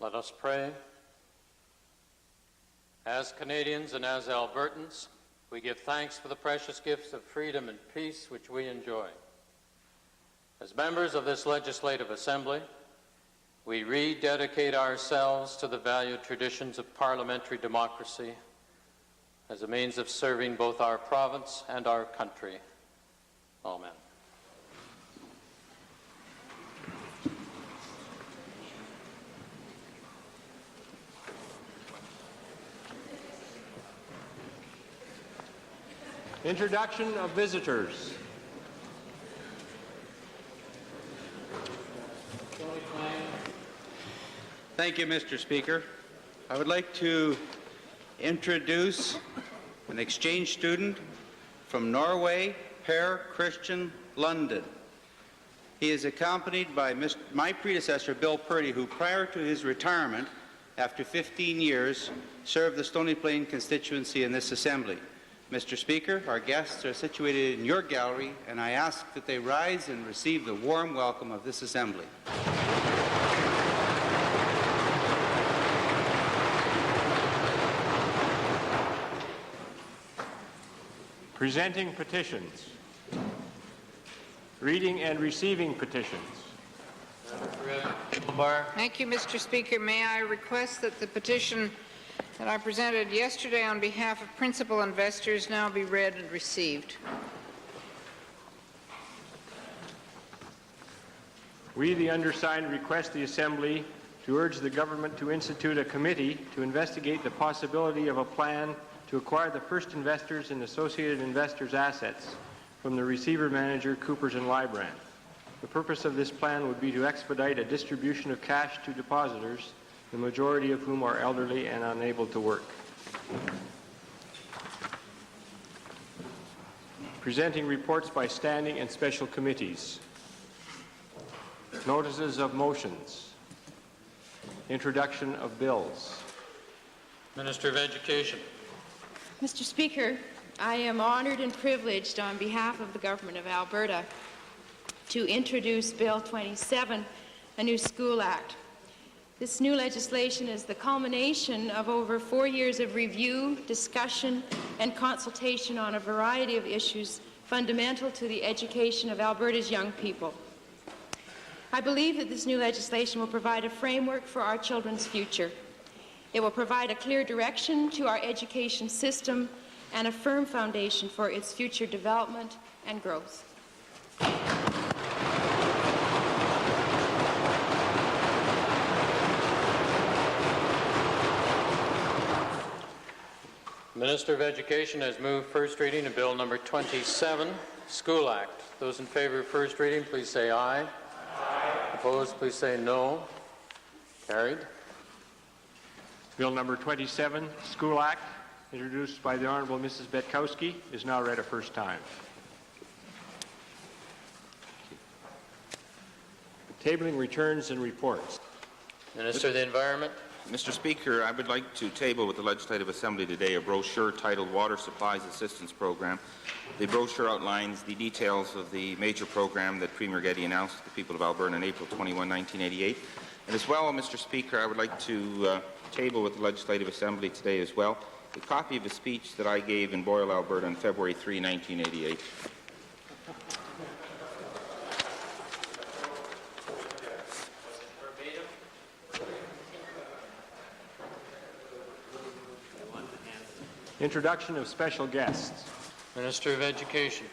Let us pray. As Canadians and as Albertans, we give thanks for the precious gifts of freedom and peace which we enjoy. As members of this Legislative Assembly, we rededicate ourselves to the valued traditions of parliamentary democracy as a means of serving both our province and our country. Amen. Introduction of visitors. Thank you, Mr. Speaker. I would like to introduce an exchange student from Norway, Per Christian London. He is accompanied by my predecessor, Bill Purdy, who prior to his retirement, after 15 years, served the Stony Plain constituency in this Assembly. Mr. Speaker, our guests are situated in your gallery, and I ask that they rise and receive the warm welcome of this Assembly. Presenting petitions. Reading and receiving petitions. Thank you, Mr. Speaker. May I request that the petition that I presented yesterday on behalf of principal investors now be read and received. We, the undersigned, request the Assembly to urge the government to institute a committee to investigate the possibility of a plan to acquire the first investors and associated investors' assets from the receiver manager, Coopers & Lybrand. The purpose of this plan would be to expedite a distribution of cash to depositors, the majority of whom are elderly and unable to work. Presenting reports by standing and special committees. Notices of motions. Introduction of bills. Minister of Education. Mr. Speaker, I am honoured and privileged on behalf of the Government of Alberta to introduce Bill 27, a new school act. This new legislation is the culmination of over 4 years of review, discussion, and consultation on a variety of issues fundamental to the education of Alberta's young people. I believe that this new legislation will provide a framework for our children's future. It will provide a clear direction to our education system and a firm foundation for its future development and growth. Minister of Education has moved first reading of Bill number 27, School Act. Those in favor of first reading, please say aye. Aye. Opposed, please say no. Carried. Bill number 27, School Act, introduced by the Honourable Mrs. Betkowski, is now read a first time. Tabling returns and reports. Minister of the Environment. Mr. Speaker, I would like to table with the Legislative Assembly today a brochure titled Water Supplies Assistance Program. The brochure outlines the details of the major program that Premier Getty announced to the people of Alberta on April 21, 1988. And as well, Mr. Speaker, I would like to table with the Legislative Assembly today as well a copy of a speech that I gave in Boyle, Alberta on February 3, 1988. Introduction of special guests. Minister of Education.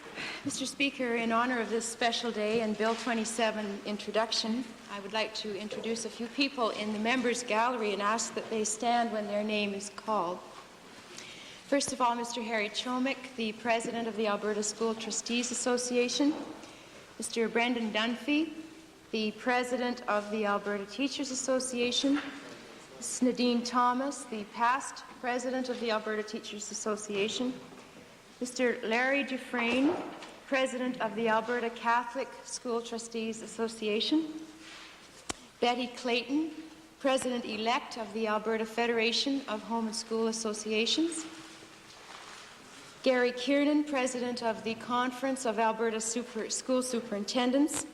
Mr. Speaker, in honour of this special day and Bill 27 introduction, I would like to introduce a few people in the members' gallery and ask that they stand when their name is called. First of all, Mr. Harry Chomick, the President of the Alberta School Trustees Association. Mr. Brendan Dunphy, the President of the Alberta Teachers Association. Ms. Nadine Thomas, the past President of the Alberta Teachers Association. Mr. Larry Dufresne, President of the Alberta Catholic School Trustees Association. Betty Clayton, President-elect of the Alberta Federation of Home and School Associations. Gary Kiernan, President of the Conference of Alberta School Superintendents.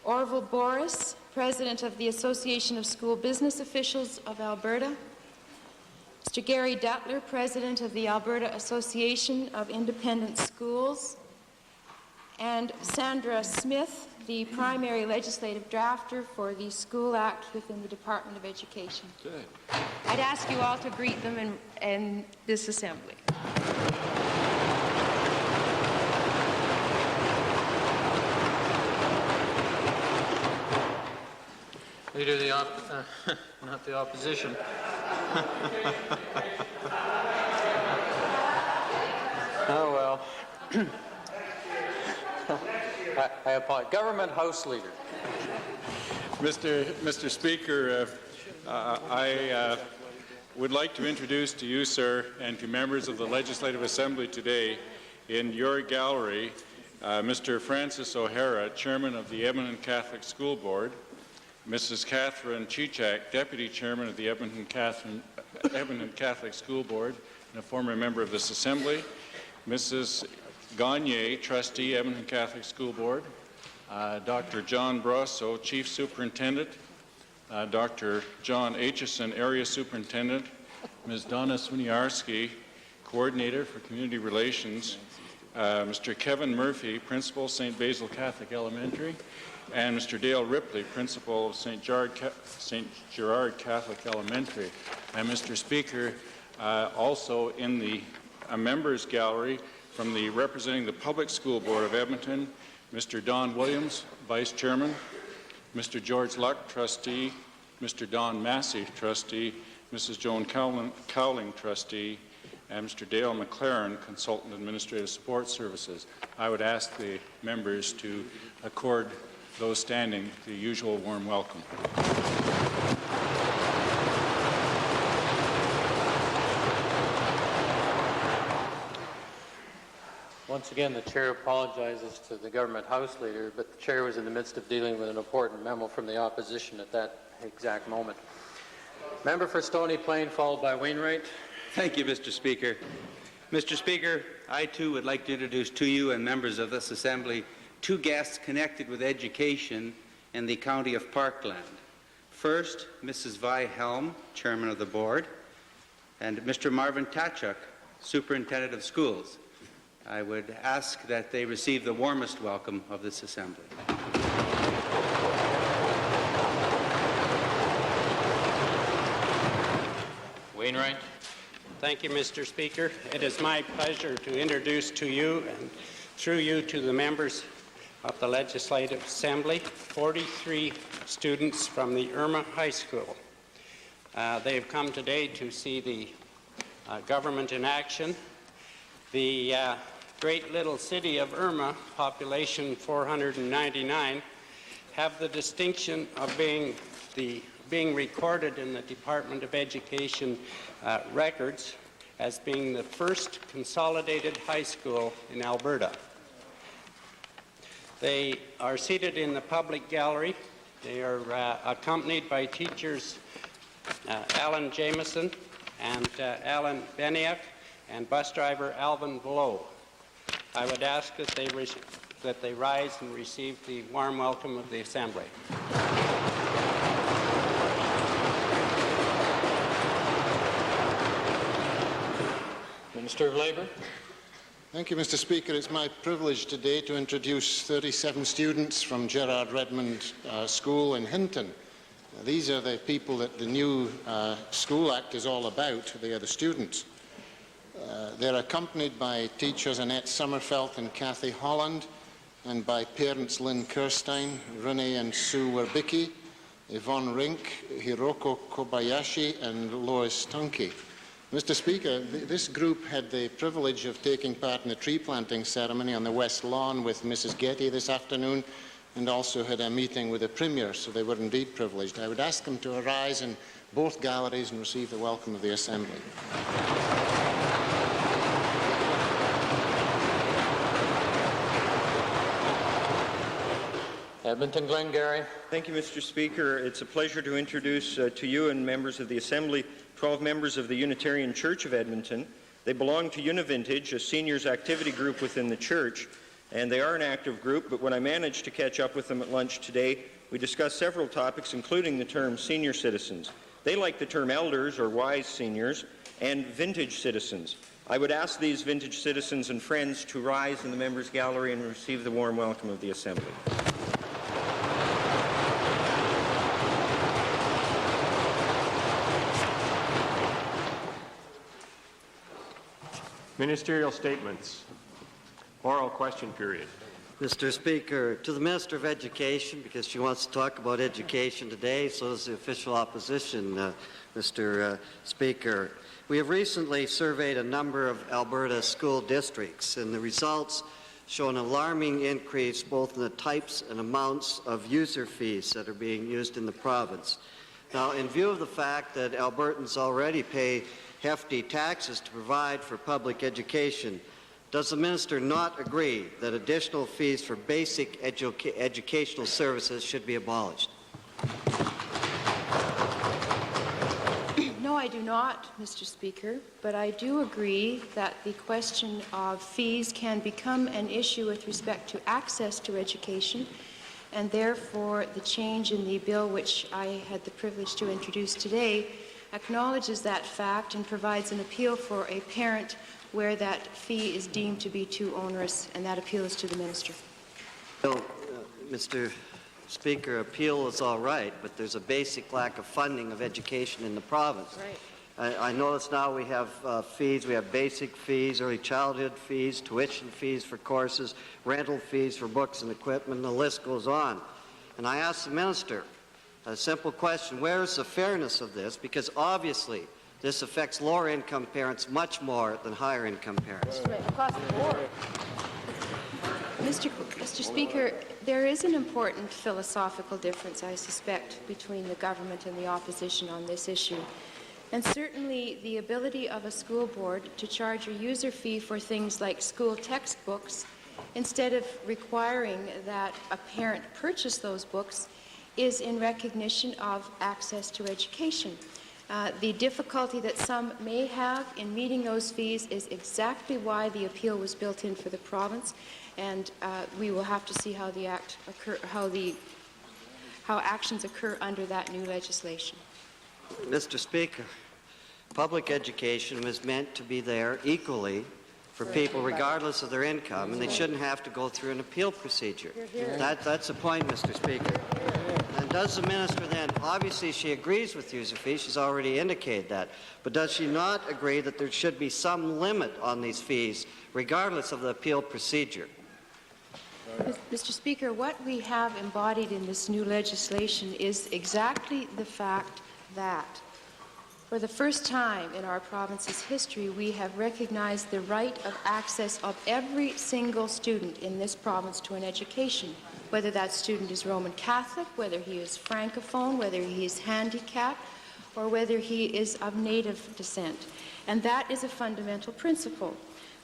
Orville Boris, President of the Association of School Business Officials of Alberta, Mr. Gary Duttler, President of the Alberta Association of Independent Schools, and Sandra Smith, the primary legislative drafter for the School Act within the Department of Education. Good. I'd ask you all to greet them in this assembly. Leader of the not the opposition. Oh well. I apologize. Government House Leader. Mr. Speaker, I would like to introduce to you, sir, and to members of the Legislative Assembly today in your gallery, Mr. Francis O'Hara, Chairman of the Edmonton Catholic School Board, Mrs. Catherine Chichak, Deputy Chairman of the Edmonton Catholic School Board and a former member of this Assembly, Mrs. Gagne, Trustee, Edmonton Catholic School Board, Dr. John Brasso, Chief Superintendent, Dr. John Aitchison, Area Superintendent, Ms. Donna Swiniarski, Coordinator for Community Relations, Mr. Kevin Murphy, Principal, St. Basil Catholic Elementary, and Mr. Dale Ripley, Principal of St. Gerard Catholic Elementary. And Mr. Speaker, also in the members gallery from the representing the Public School Board of Edmonton, Mr. Don Williams, Vice Chairman, Mr. George Luck, Trustee, Mr. Don Massey, Trustee, Mrs. Joan Cowling, Trustee, and Mr. Dale McLaren, Consultant Administrative Support Services. I would ask the members to accord those standing the usual warm welcome. Once again, the Chair apologizes to the Government House Leader, but the Chair was in the midst of dealing with an important memo from the opposition at that exact moment. Member for Stony Plain, followed by Wainwright. Thank you, Mr. Speaker. Mr. Speaker, I too would like to introduce to you and members of this Assembly two guests connected with education in the County of Parkland. First, Mrs. Vi Helm, Chairman of the Board, and Mr. Marvin Tachuk, Superintendent of Schools. I would ask that they receive the warmest welcome of this Assembly. Wainwright. Thank you, Mr. Speaker. It is my pleasure to introduce to you and through you to the members of the Legislative Assembly 43 students from the Irma High School. They have come today to see the government in action. The great little city of Irma, population 499, have the distinction of being recorded in the Department of Education records as being the first consolidated high school in Alberta. They are seated in the public gallery. They are accompanied by teachers Alan Jameson and Alan Beniak and bus driver Alvin Below. I would ask that they rise and receive the warm welcome of the Assembly. Minister of Labour. Thank you, Mr. Speaker. It's my privilege today to introduce 37 students from Gerard Redmond School in Hinton. These are the people that the new School Act is all about. They are the students. They're accompanied by teachers Annette Sommerfeld and Kathy Holland, and by parents Lynn Kirstein, Renee and Sue Werbicki, Yvonne Rink, Hiroko Kobayashi, and Lois Tunke. Mr. Speaker, this group had the privilege of taking part in the tree planting ceremony on the West Lawn with Mrs. Getty this afternoon, and also had a meeting with the Premier, so they were indeed privileged. I would ask them to arise in both galleries and receive the welcome of the Assembly. Edmonton Glengarry. Thank you, Mr. Speaker. It's a pleasure to introduce to you and members of the Assembly 12 members of the Unitarian Church of Edmonton. They belong to Univintage, a seniors activity group within the church, and they are an active group, but when I managed to catch up with them at lunch today, we discussed several topics, including the term senior citizens. They like the term elders or wise seniors and vintage citizens. I would ask these vintage citizens and friends to rise in the members' gallery and receive the warm welcome of the Assembly. Ministerial statements. Oral question period. Mr. Speaker, to the Minister of Education, because she wants to talk about education today, so does the official opposition, Mr. Speaker. We have recently surveyed a number of Alberta school districts, and the results show an alarming increase both in the types and amounts of user fees that are being used in the province. Now, in view of the fact that Albertans already pay hefty taxes to provide for public education, does the minister not agree that additional fees for basic educational services should be abolished? No, I do not, Mr. Speaker, but I do agree that the question of fees can become an issue with respect to access to education, and therefore the change in the bill which I had the privilege to introduce today acknowledges that fact and provides an appeal for a parent where that fee is deemed to be too onerous, and that appeal is to the minister. Well, Mr. Speaker, appeal is all right, but there's a basic lack of funding of education in the province. Right. I notice now we have fees. We have basic fees, early childhood fees, tuition fees for courses, rental fees for books and equipment, and the list goes on. And I ask the minister a simple question: where is the fairness of this? Because obviously this affects lower-income parents much more than higher-income parents. Mr. Speaker, there is an important philosophical difference, I suspect, between the government and the opposition on this issue. And certainly the ability of a school board to charge a user fee for things like school textbooks instead of requiring that a parent purchase those books is in recognition of access to education. The difficulty that some may have in meeting those fees is exactly why the appeal was built in for the province, and we will have to see how how actions occur under that new legislation. Mr. Speaker, public education was meant to be there equally for people regardless of their income, and they shouldn't have to go through an appeal procedure. That's the point, Mr. Speaker. And does the minister then, obviously she agrees with user fees, she's already indicated that, but does she not agree that there should be some limit on these fees regardless of the appeal procedure? Mr. Speaker, what we have embodied in this new legislation is exactly the fact that for the first time in our province's history, we have recognized the right of access of every single student in this province to an education, whether that student is Roman Catholic, whether he is Francophone, whether he is handicapped, or whether he is of Native descent. And that is a fundamental principle.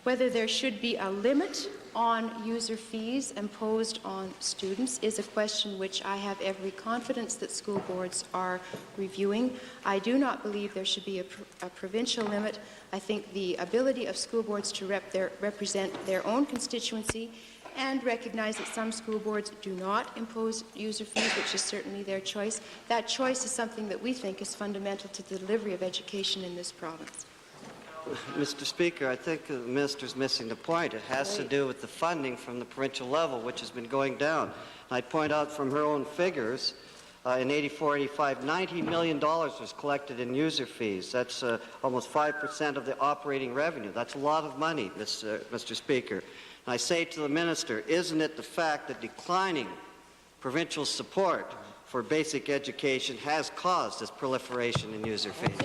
Whether there should be a limit on user fees imposed on students is a question which I have every confidence that school boards are reviewing. I do not believe there should be a provincial limit. I think the ability of school boards to represent their own constituency and recognize that some school boards do not impose user fees, which is certainly their choice. That choice is something that we think is fundamental to the delivery of education in this province. Mr. Speaker, I think the minister's missing the point. It has to do with the funding from the provincial level, which has been going down. I'd point out from her own figures, in 84-85, $90 million was collected in user fees. That's almost 5% of the operating revenue. That's a lot of money, Mr. Speaker. And I say to the minister, isn't it the fact that declining provincial support for basic education has caused this proliferation in user fees?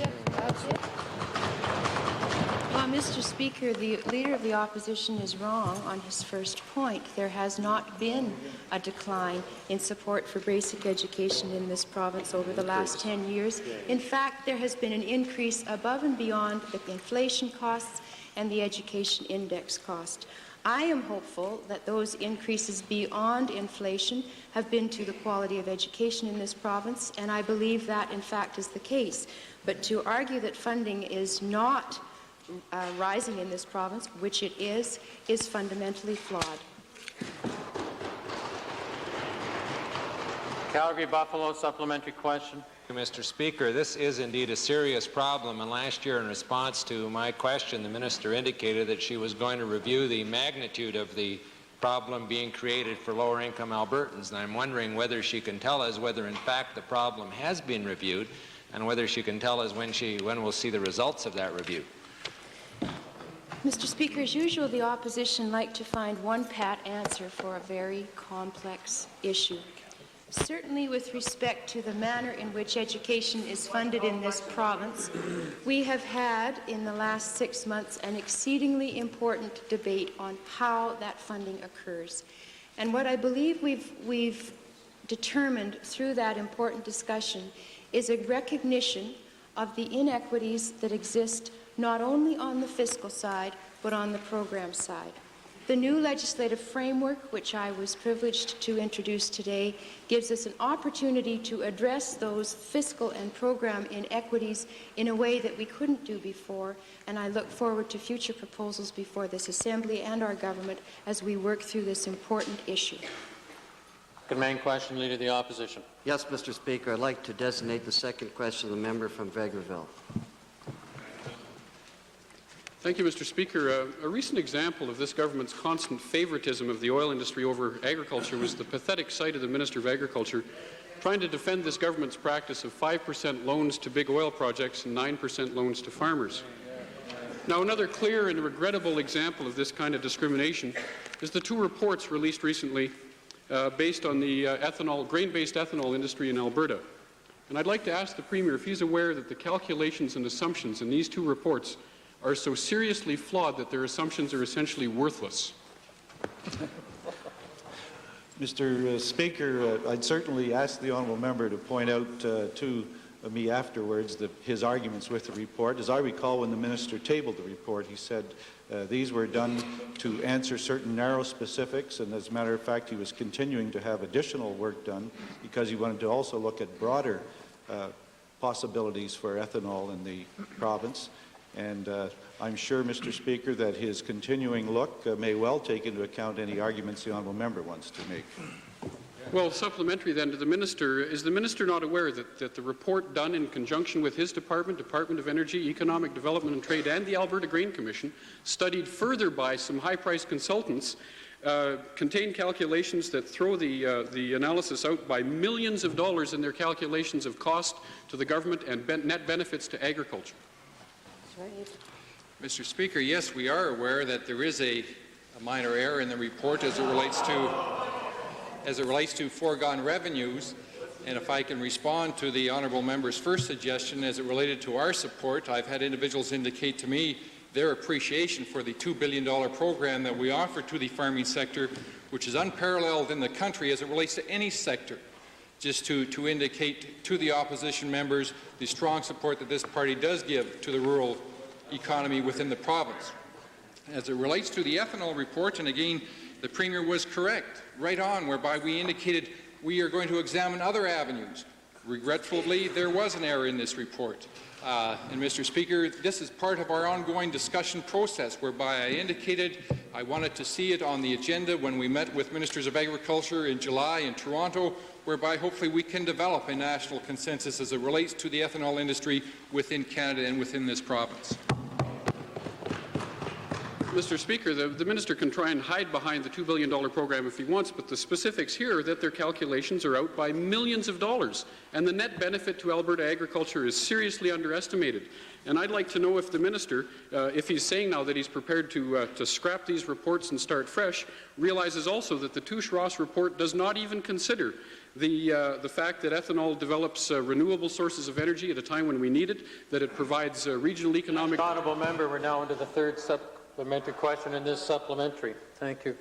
Well, Mr. Speaker, the Leader of the Opposition is wrong on his first point. There has not been a decline in support for basic education in this province over the last 10 years. In fact, there has been an increase above and beyond the inflation costs and the education index cost. I am hopeful that those increases beyond inflation have been to the quality of education in this province, and I believe that, in fact, is the case. But to argue that funding is not rising in this province, which it is fundamentally flawed. Calgary-Buffalo supplementary question. Mr. Speaker, this is indeed a serious problem, and last year in response to my question, the minister indicated that she was going to review the magnitude of the problem being created for lower-income Albertans, and I'm wondering whether she can tell us whether in fact the problem has been reviewed and whether she can tell us when we'll see the results of that review. Mr. Speaker, as usual, the opposition like to find one pat answer for a very complex issue. Certainly with respect to the manner in which education is funded in this province, we have had in the last 6 months an exceedingly important debate on how that funding occurs. And what I believe we've determined through that important discussion is a recognition of the inequities that exist not only on the fiscal side, but on the program side. The new legislative framework, which I was privileged to introduce today, gives us an opportunity to address those fiscal and program inequities in a way that we couldn't do before, and I look forward to future proposals before this Assembly and our government as we work through this important issue. Second main question, Leader of the Opposition. Yes, Mr. Speaker, I'd like to designate the second question to the member from Vegreville. Thank you, Mr. Speaker. A recent example of this government's constant favoritism of the oil industry over agriculture was the pathetic sight of the Minister of Agriculture trying to defend this government's practice of 5% loans to big oil projects and 9% loans to farmers. Now, another clear and regrettable example of this kind of discrimination is the two reports released recently based on the grain-based ethanol industry in Alberta. And I'd like to ask the Premier if he's aware that the calculations and assumptions in these two reports are so seriously flawed that their assumptions are essentially worthless. Mr. Speaker, I'd certainly ask the honourable member to point out to me afterwards his arguments with the report. As I recall, when the minister tabled the report, he said these were done to answer certain narrow specifics, and as a matter of fact, he was continuing to have additional work done because he wanted to also look at broader possibilities for ethanol in the province. And I'm sure, Mr. Speaker, that his continuing look may well take into account any arguments the honourable member wants to make. Well, supplementary then to the minister, is the minister not aware that the report done in conjunction with his department, Department of Energy, Economic Development and Trade, and the Alberta Grain Commission, studied further by some high-priced consultants, contain calculations that throw the analysis out by millions of dollars in their calculations of cost to the government and net benefits to agriculture? Mr. Speaker, yes, we are aware that there is a minor error in the report as it relates to foregone revenues. And if I can respond to the honourable member's first suggestion as it related to our support, I've had individuals indicate to me their appreciation for the $2 billion program that we offer to the farming sector, which is unparalleled in the country as it relates to any sector. Just to indicate to the opposition members the strong support that this party does give to the rural economy within the province. As it relates to the ethanol report, and again, the Premier was correct, right on, whereby we indicated we are going to examine other avenues. Regretfully, there was an error in this report. And Mr. Speaker, this is part of our ongoing discussion process, whereby I indicated I wanted to see it on the agenda when we met with Ministers of Agriculture in July in Toronto, whereby hopefully we can develop a national consensus as it relates to the ethanol industry within Canada and within this province. Mr. Speaker, the minister can try and hide behind the $2 billion program if he wants, but the specifics here are that their calculations are out by millions of dollars, and the net benefit to Alberta agriculture is seriously underestimated. And I'd like to know if the minister, if he's saying now that he's prepared to scrap these reports and start fresh, realizes also that the Touche-Ross report does not even consider the fact that ethanol develops renewable sources of energy at a time when we need it, that it provides regional economic... Honourable member, we're now into the third supplementary question in this supplementary. Thank you.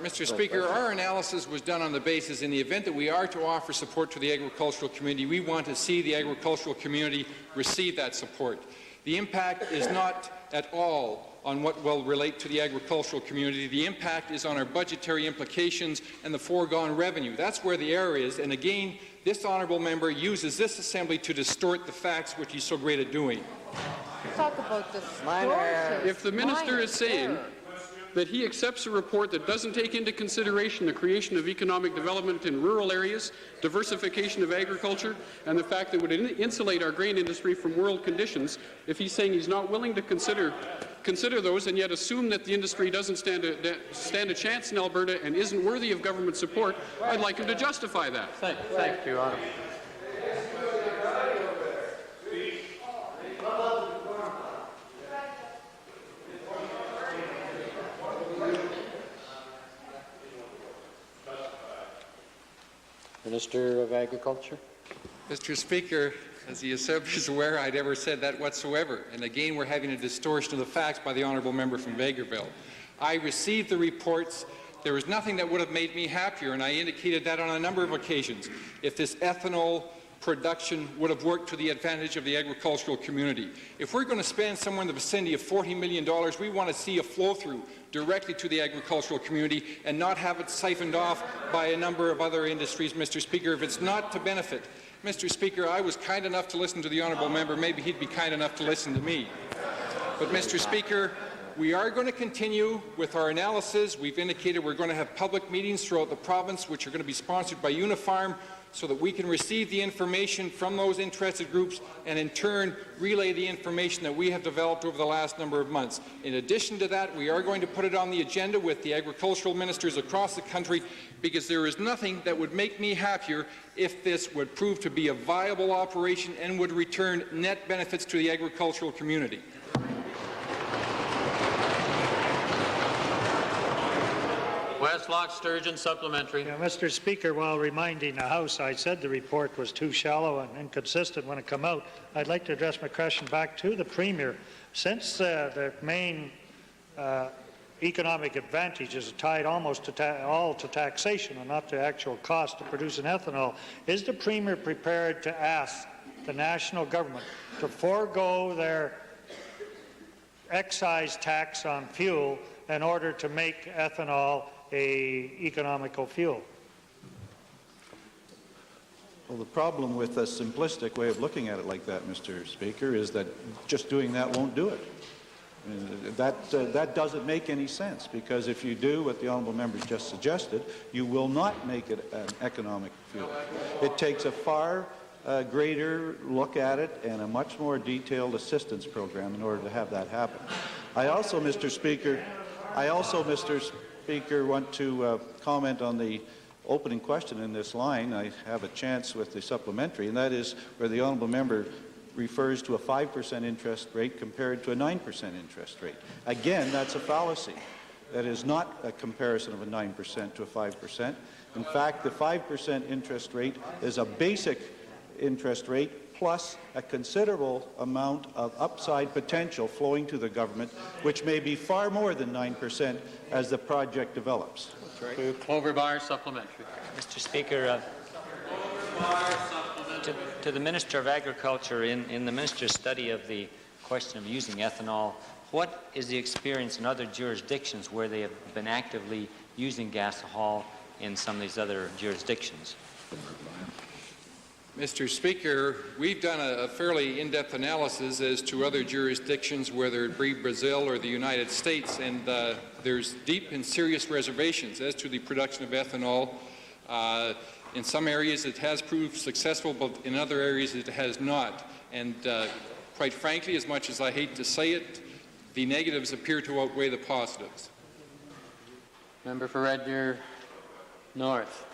Mr. Speaker, our analysis was done on the basis, in the event that we are to offer support to the agricultural community, we want to see the agricultural community receive that support. The impact is not at all on what will relate to the agricultural community. The impact is on our budgetary implications and the foregone revenue. That's where the error is. And again, this honourable member uses this assembly to distort the facts, which he's so great at doing. Talk about the If the minister is saying that he accepts a report that doesn't take into consideration the creation of economic development in rural areas, diversification of agriculture, and the fact that it would insulate our grain industry from world conditions, if he's saying he's not willing to consider those and yet assume that the industry doesn't stand a chance in Alberta and isn't worthy of government support, I'd like him to justify that. Thank you, Honourable. Minister of Agriculture. Mr. Speaker, as the Assembly is aware, I never said that whatsoever. And again, we're having a distortion of the facts by the honourable member from Vegreville. I received the reports. There was nothing that would have made me happier, and I indicated that on a number of occasions, if this ethanol production would have worked to the advantage of the agricultural community. If we're going to spend somewhere in the vicinity of $40 million, we want to see a flow-through directly to the agricultural community and not have it siphoned off by a number of other industries, Mr. Speaker, if it's not to benefit. Mr. Speaker, I was kind enough to listen to the honourable member. Maybe he'd be kind enough to listen to me. But, Mr. Speaker, we are going to continue with our analysis. We've indicated we're going to have public meetings throughout the province, which are going to be sponsored by Unifarm, so that we can receive the information from those interested groups and in turn relay the information that we have developed over the last number of months. In addition to that, we are going to put it on the agenda with the agricultural ministers across the country, because there is nothing that would make me happier if this would prove to be a viable operation and would return net benefits to the agricultural community. Westlock Sturgeon, supplementary. Yeah, Mr. Speaker, while reminding the House I said the report was too shallow and inconsistent when it came out, I'd like to address my question back to the Premier. Since the main economic advantage is tied almost all to taxation and not to actual cost to produce an ethanol, is the Premier prepared to ask the national government to forego their excise tax on fuel in order to make ethanol a economical fuel? Well, the problem with a simplistic way of looking at it like that, Mr. Speaker, is that just doing that won't do it. I mean, that doesn't make any sense, because if you do what the honourable members just suggested, you will not make it an economic fuel. It takes a far greater look at it and a much more detailed assistance program in order to have that happen. I also, Mr. Speaker, want to comment on the opening question in this line. I have a chance with the supplementary, and that is where the honourable member refers to a 5% interest rate compared to a 9% interest rate. Again, that's a fallacy. That is not a comparison of a 9% to a 5%. In fact, the 5% interest rate is a basic interest rate plus a considerable amount of upside potential flowing to the government, which may be far more than 9% as the project develops. Cloverbar, supplementary. Mr. Speaker, to the Minister of Agriculture, in the Minister's study of the question of using ethanol, what is the experience in other jurisdictions where they have been actively using gasohol in some of these other jurisdictions? Mr. Speaker, we've done a fairly in-depth analysis as to other jurisdictions, whether it be Brazil or the United States, and there's deep and serious reservations as to the production of ethanol. In some areas it has proved successful, but in other areas it has not. And quite frankly, as much as I hate to say it, the negatives appear to outweigh the positives. Member for Red Deer North.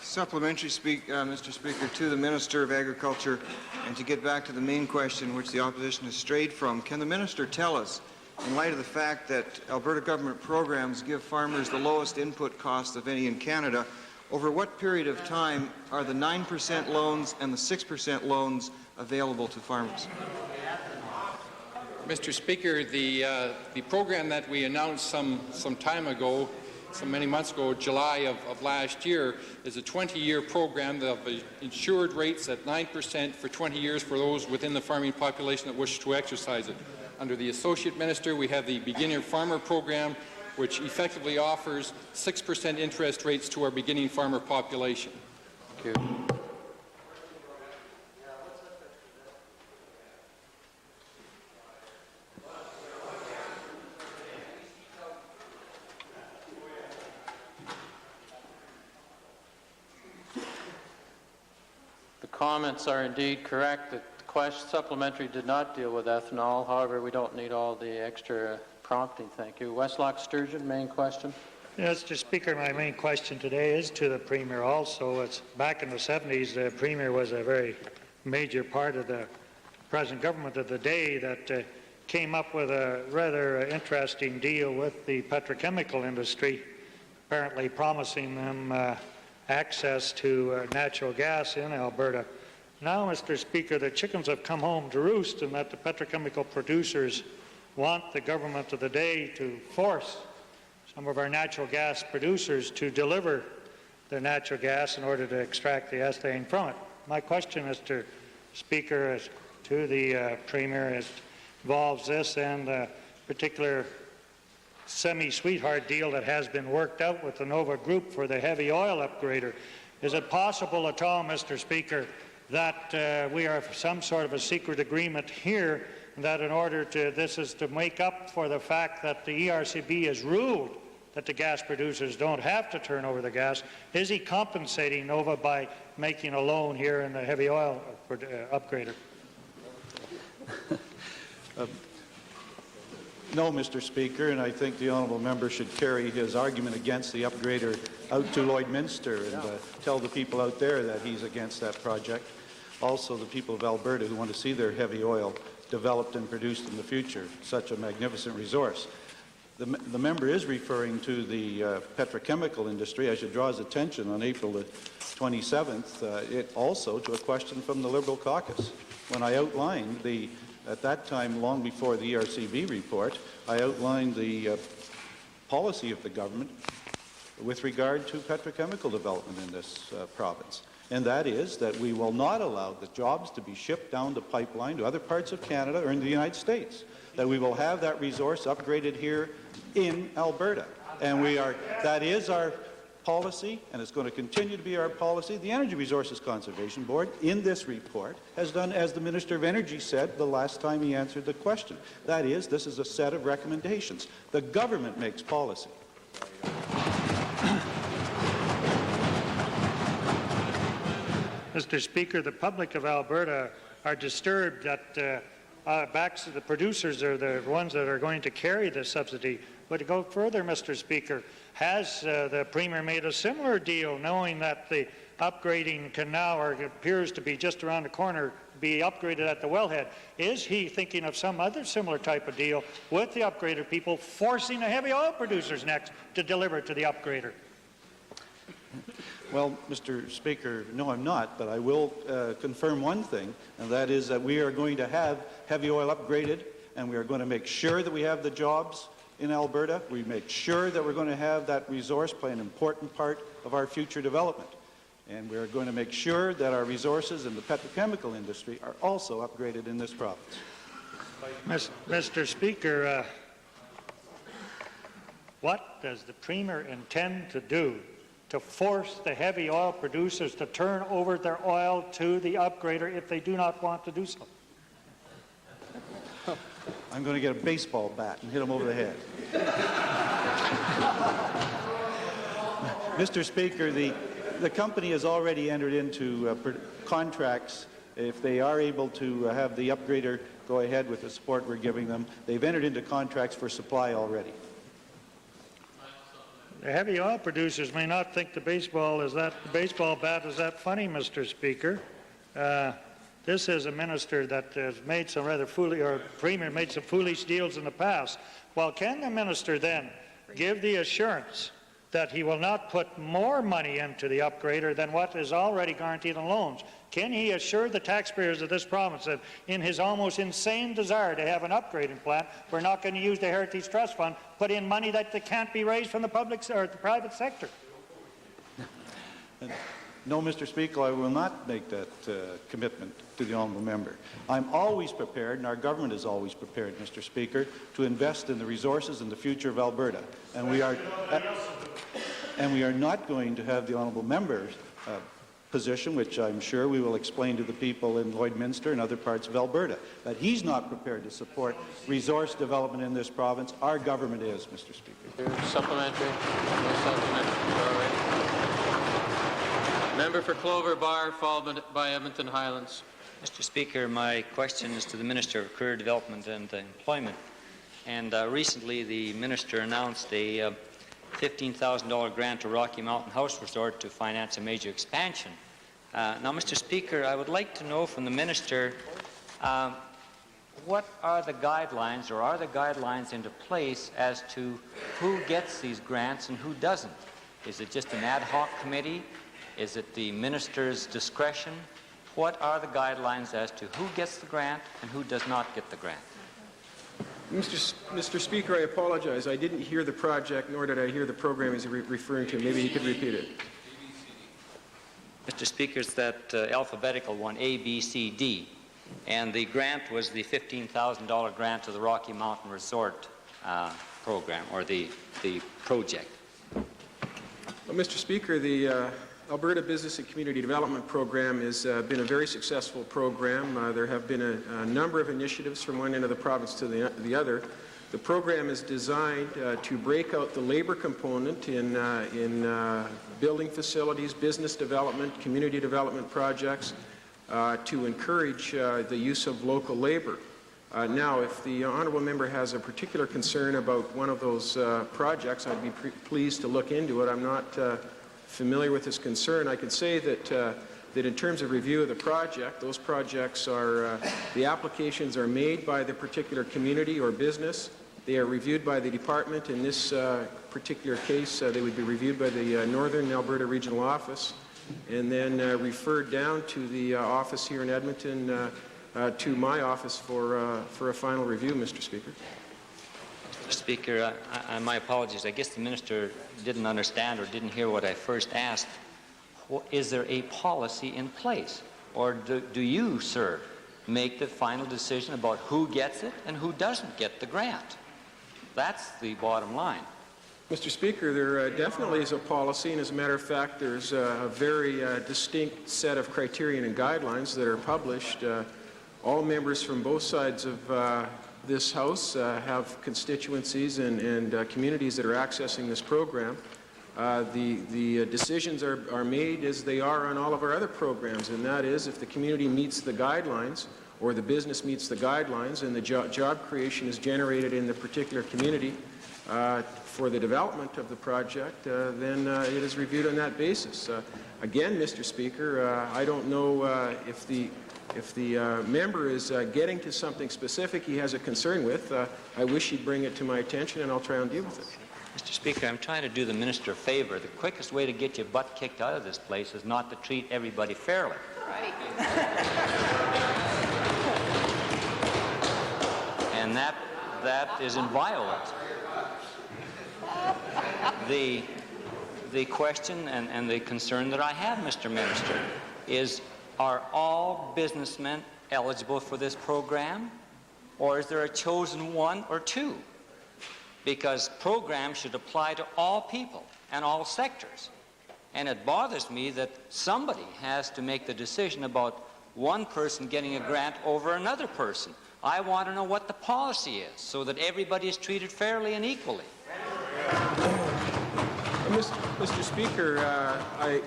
Supplementary, Mr. Speaker, to the Minister of Agriculture, and to get back to the main question which the opposition has strayed from, can the Minister tell us, in light of the fact that Alberta government programs give farmers the lowest input cost of any in Canada, over what period of time are the 9% loans and the 6% loans available to farmers? Mr. Speaker, the program that we announced some time ago, many months ago, July of last year, is a 20-year program of insured rates at 9% for 20 years for those within the farming population that wish to exercise it. Under the Associate Minister, we have the Beginner Farmer Program, which effectively offers 6% interest rates to our beginning farmer population. Thank you. comments are indeed correct. The supplementary did not deal with ethanol. However, we don't need all the extra prompting. Thank you. Westlock Sturgeon, main question. Mr. Speaker, my main question today is to the Premier also. It's back in the 70s, the Premier was a very major part of the present government of the day that came up with a rather interesting deal with the petrochemical industry, apparently promising them access to natural gas in Alberta. Now, Mr. Speaker, the chickens have come home to roost, and that the petrochemical producers want the government of the day to force some of our natural gas producers to deliver the natural gas in order to extract the ethane from it. My question, Mr. Speaker, is to the Premier involves this and the particular semi-sweetheart deal that has been worked out with the Nova Group for the heavy oil upgrader. Is it possible at all, Mr. Speaker, that we are some sort of a secret agreement here, that in order to, this is to make up for the fact that the ERCB has ruled that the gas producers don't have to turn over the gas? Is he compensating Nova by making a loan here in the heavy oil upgrader? No, Mr. Speaker, and I think the honourable member should carry his argument against the upgrader out to Lloydminster and tell the people out there that he's against that project. Also, the people of Alberta who want to see their heavy oil developed and produced in the future, such a magnificent resource. The member is referring to the petrochemical industry. I should draw his attention on April the 27th, it also to a question from the Liberal caucus. When I outlined at that time, long before the ERCB report, I outlined the policy of the government with regard to petrochemical development in this province. And that is that we will not allow the jobs to be shipped down the pipeline to other parts of Canada or in the United States. That we will have that resource upgraded here in Alberta. And that is our policy, and it's going to continue to be our policy. The Energy Resources Conservation Board, in this report, has done as the Minister of Energy said the last time he answered the question. That is, this is a set of recommendations. The government makes policy. Mr. Speaker, the public of Alberta are disturbed that the producers are the ones that are going to carry the subsidy. But to go further, Mr. Speaker, has the Premier made a similar deal, knowing that the upgrading can now, or appears to be just around the corner, be upgraded at the wellhead? Is he thinking of some other similar type of deal with the upgrader people, forcing the heavy oil producers next to deliver to the upgrader? Well, Mr. Speaker, no, I'm not, but I will confirm one thing, and that is that we are going to have heavy oil upgraded, and we are going to make sure that we have the jobs in Alberta. We make sure that we're going to have that resource play an important part of our future development. And we're going to make sure that our resources in the petrochemical industry are also upgraded in this province. Mr. Speaker, what does the Premier intend to do to force the heavy oil producers to turn over their oil to the upgrader if they do not want to do so? I'm going to get a baseball bat and hit them over the head. Mr. Speaker, the company has already entered into contracts. If they are able to have the upgrader go ahead with the support we're giving them, they've entered into contracts for supply already. The heavy oil producers may not think the baseball bat is that funny, Mr. Speaker. This is a minister that has made some rather foolish, or Premier made some foolish deals in the past. Well, can the minister then give the assurance that he will not put more money into the upgrader than what is already guaranteed in loans? Can he assure the taxpayers of this province that in his almost insane desire to have an upgrading plant, we're not going to use the Heritage Trust Fund, put in money that can't be raised from the public or the private sector? No, Mr. Speaker, I will not make that commitment to the honourable member. I'm always prepared, and our government is always prepared, Mr. Speaker, to invest in the resources and the future of Alberta. And we are not going to have the honourable member's position, which I'm sure we will explain to the people in Lloydminster and other parts of Alberta, that he's not prepared to support resource development in this province. Our government is, Mr. Speaker. Supplementary. No supplementary. Member for Clover Bar, followed by Edmonton Highlands. Mr. Speaker, my question is to the Minister of Career Development and Employment. And recently the Minister announced a $15,000 grant to Rocky Mountain House Resort to finance a major expansion. Now, Mr. Speaker, I would like to know from the Minister what are the guidelines, or are the guidelines into place as to who gets these grants and who doesn't? Is it just an ad hoc committee? Is it the Minister's discretion? What are the guidelines as to who gets the grant and who does not get the grant? Mr. Speaker, I apologize. I didn't hear the project, nor did I hear the program he's referring to. Maybe he could repeat it. Mr. Speaker, it's that alphabetical one, A, B, C, D. And the grant was the $15,000 grant to the Rocky Mountain Resort program, or the project. Well, Mr. Speaker, the Alberta Business and Community Development Program has been a very successful program. There have been a number of initiatives from one end of the province to the other. The program is designed to break out the labor component in building facilities, business development, community development projects, to encourage the use of local labor. Now, if the honourable member has a particular concern about one of those projects, I'd be pleased to look into it. I'm not familiar with his concern. I can say that in terms of review of the project, those projects are, the applications are made by the particular community or business. They are reviewed by the department. In this particular case, they would be reviewed by the Northern Alberta Regional Office, and then referred down to the office here in Edmonton, to my office for a final review, Mr. Speaker. Mr. Speaker, my apologies. I guess the Minister didn't understand or didn't hear what I first asked. Is there a policy in place? Or do you, sir, make the final decision about who gets it and who doesn't get the grant? That's the bottom line. Mr. Speaker, there definitely is a policy, and as a matter of fact, there's a very distinct set of criteria and guidelines that are published. All members from both sides of this House have constituencies and communities that are accessing this program. The decisions are made as they are on all of our other programs, and that is if the community meets the guidelines or the business meets the guidelines and the job creation is generated in the particular community for the development of the project, then it is reviewed on that basis. Again, Mr. Speaker, I don't know if the member is getting to something specific he has a concern with. I wish he'd bring it to my attention, and I'll try and deal with it. Mr. Speaker, I'm trying to do the Minister a favor. The quickest way to get your butt kicked out of this place is not to treat everybody fairly. Right. And that is inviolate. The question and the concern that I have, Mr. Minister, is are all businessmen eligible for this program, or is there a chosen one or two? Because programs should apply to all people and all sectors. And it bothers me that somebody has to make the decision about one person getting a grant over another person. I want to know what the policy is so that everybody is treated fairly and equally. Mr. Speaker,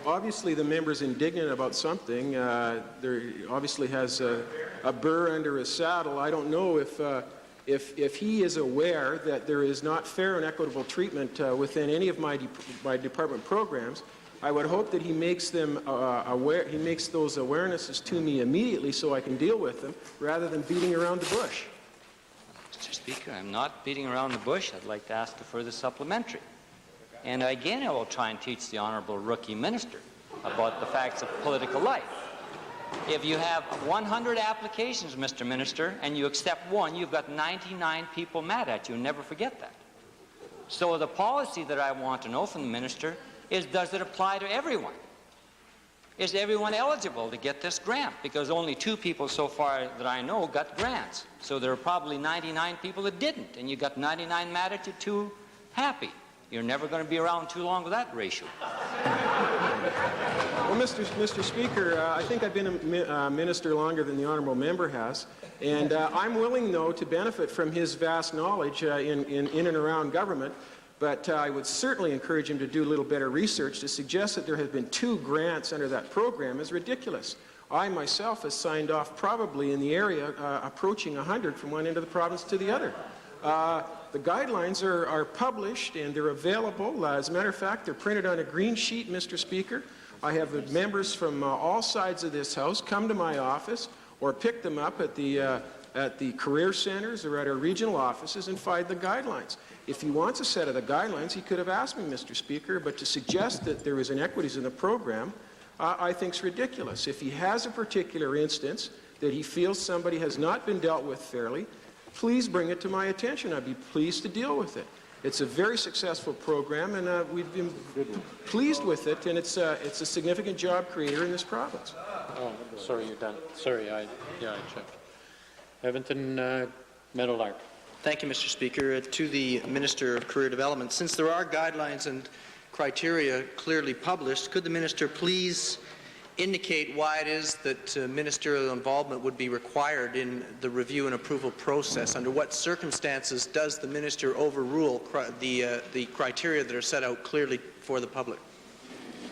obviously the member is indignant about something. There obviously has a burr under his saddle. I don't know if he is aware that there is not fair and equitable treatment within any of my department programs. I would hope that he makes them aware. He makes those awarenesses to me immediately so I can deal with them, rather than beating around the bush. Mr. Speaker, I'm not beating around the bush. I'd like to ask a further supplementary. And again, I will try and teach the Honourable Rookie Minister about the facts of political life. If you have 100 applications, Mr. Minister, and you accept one, you've got 99 people mad at you. Never forget that. So the policy that I want to know from the Minister is, does it apply to everyone? Is everyone eligible to get this grant? Because only 2 people so far that I know got grants. So there are probably 99 people that didn't, and you got 99 mad at you, 2 happy. You're never going to be around too long with that ratio. Well, Mr. Speaker, I think I've been a minister longer than the honourable member has, and I'm willing, though, to benefit from his vast knowledge in and around government. but I would certainly encourage him to do a little better research. To suggest that there have been 2 grants under that program is ridiculous. I myself have signed off probably in the area approaching 100 from one end of the province to the other. The guidelines are published and they're available. As a matter of fact, they're printed on a green sheet, Mr. Speaker. I have members from all sides of this House come to my office or pick them up at the career centres or at our regional offices and find the guidelines. If he wants a set of the guidelines, he could have asked me, Mr. Speaker, but to suggest that there is inequities in the program, I think is ridiculous. If he has a particular instance that he feels somebody has not been dealt with fairly, please bring it to my attention. I'd be pleased to deal with it. It's a very successful program, and we've been pleased with it, and it's a significant job creator in this province. Oh, sorry, you're done. Sorry, I checked. Edmonton Meadowlark. Thank you, Mr. Speaker. To the Minister of Career Development, since there are guidelines and criteria clearly published, could the Minister please indicate why it is that ministerial involvement would be required in the review and approval process? Under what circumstances does the Minister overrule the criteria that are set out clearly for the public?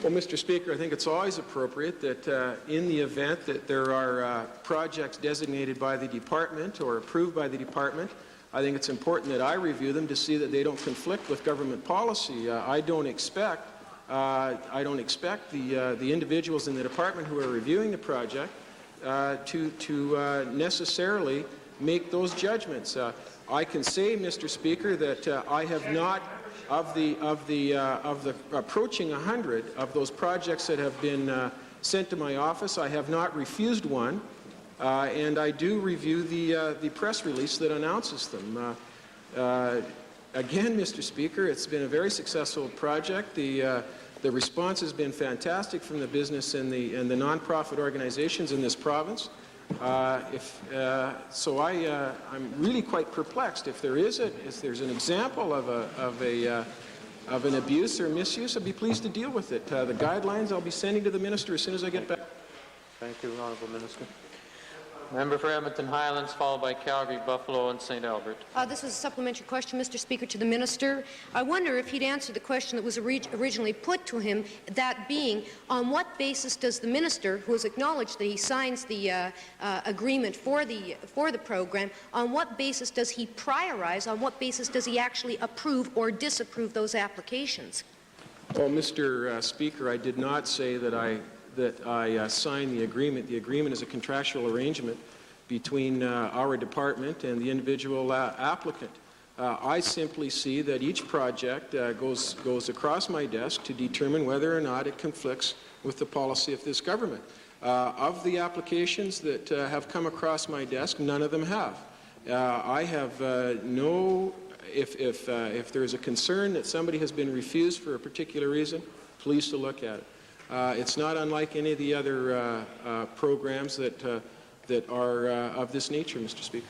Well, Mr. Speaker, I think it's always appropriate that in the event that there are projects designated by the Department or approved by the Department, I think it's important that I review them to see that they don't conflict with government policy. I don't expect the individuals in the department who are reviewing the project to necessarily make those judgments. I can say, Mr. Speaker, that I have not, of the approaching 100 of those projects that have been sent to my office, I have not refused one. And I do review the press release that announces them. Again, Mr. Speaker, it's been a very successful project. The response has been fantastic from the business and the nonprofit organizations in this province. So I'm really quite perplexed. If there's an example of an abuse or misuse, I'd be pleased to deal with it. The guidelines I'll be sending to the minister as soon as I get back. Thank you, Honourable Minister. Member for Edmonton Highlands, followed by Calgary, Buffalo, and St. Albert. This is a supplementary question, Mr. Speaker, to the Minister. I wonder if he'd answer the question that was originally put to him, that being, on what basis does the Minister, who has acknowledged that he signs the agreement for the program, on what basis does he priorize, on what basis does he actually approve or disapprove those applications? Well, Mr. Speaker, I did not say that I signed the agreement. The agreement is a contractual arrangement between our department and the individual applicant. I simply see that each project goes across my desk to determine whether or not it conflicts with the policy of this government. Of the applications that have come across my desk, none of them have. I have if there is a concern that somebody has been refused for a particular reason, pleased to look at it. It's not unlike any of the other programs that are of this nature, Mr. Speaker.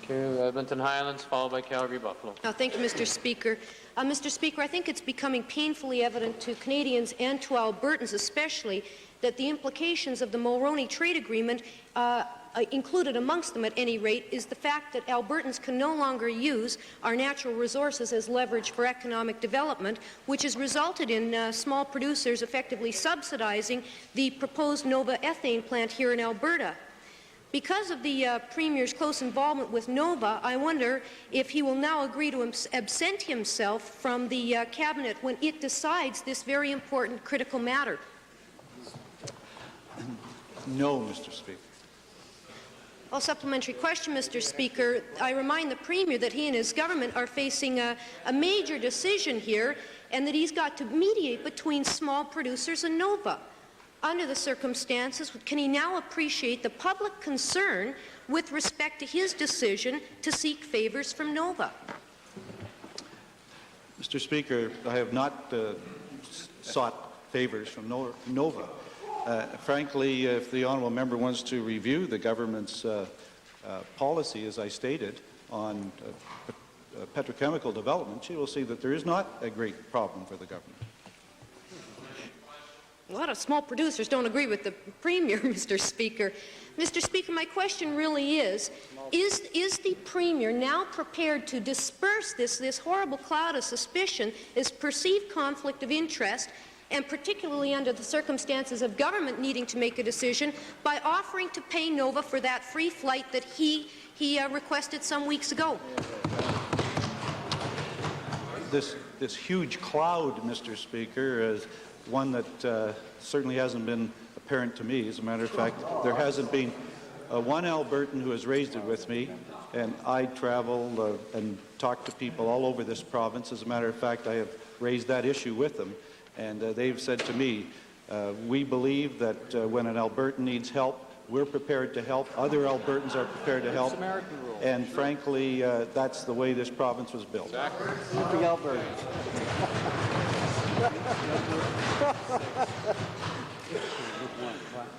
Okay, Edmonton Highlands, followed by Calgary, Buffalo. Thank you, Mr. Speaker. Mr. Speaker, I think it's becoming painfully evident to Canadians and to Albertans especially that the implications of the Mulroney trade agreement, included amongst them at any rate, is the fact that Albertans can no longer use our natural resources as leverage for economic development, which has resulted in small producers effectively subsidizing the proposed Nova ethane plant here in Alberta. Because of the Premier's close involvement with Nova, I wonder if he will now agree to absent himself from the Cabinet when it decides this very important critical matter. No, Mr. Speaker. Well, supplementary question, Mr. Speaker. I remind the Premier that he and his government are facing a major decision here, and that he's got to mediate between small producers and Nova. Under the circumstances, can he now appreciate the public concern with respect to his decision to seek favors from Nova? Mr. Speaker, I have not sought favors from Nova. Frankly, if the honourable member wants to review the government's policy, as I stated, on petrochemical development, she will see that there is not a great problem for the government. a lot of small producers don't agree with the Premier, Mr. Speaker. Mr. Speaker, my question really is the Premier now prepared to disperse this horrible cloud of suspicion, this perceived conflict of interest, and particularly under the circumstances of government needing to make a decision, by offering to pay Nova for that free flight that he requested some weeks ago? This huge cloud, Mr. Speaker, is one that certainly hasn't been apparent to me. As a matter of fact, there hasn't been one Albertan who has raised it with me, and I travel and talk to people all over this province. As a matter of fact, I have raised that issue with them, and they've said to me, we believe that when an Albertan needs help, we're prepared to help. Other Albertans are prepared to help. And frankly, that's the way this province was built. Exactly.